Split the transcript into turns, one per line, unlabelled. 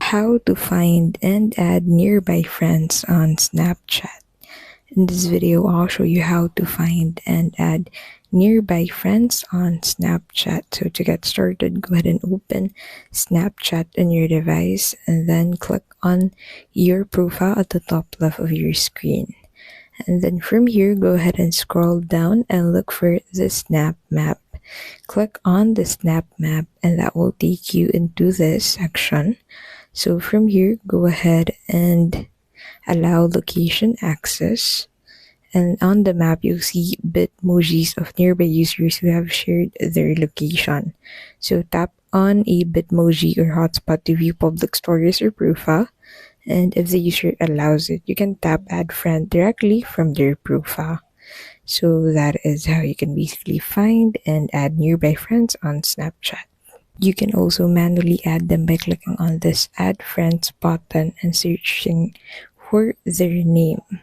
how to find and add nearby friends on Snapchat. In this video, I'll show you how to find and add nearby friends on Snapchat. So to get started, go ahead and open Snapchat on your device and then click on your profile at the top left of your screen. And then from here, go ahead and scroll down and look for the Snap Map. Click on the Snap Map and that will take you into this section. So from here, go ahead and allow location access. And on the map, you'll see bitmojis of nearby users who have shared their location. So tap on a bitmoji or hotspot to view public stories or profile. And if the user allows it, you can tap add friend directly from their profile. So that is how you can basically find and add nearby friends on Snapchat. You can also manually add them by clicking on this add friends button and searching for their name.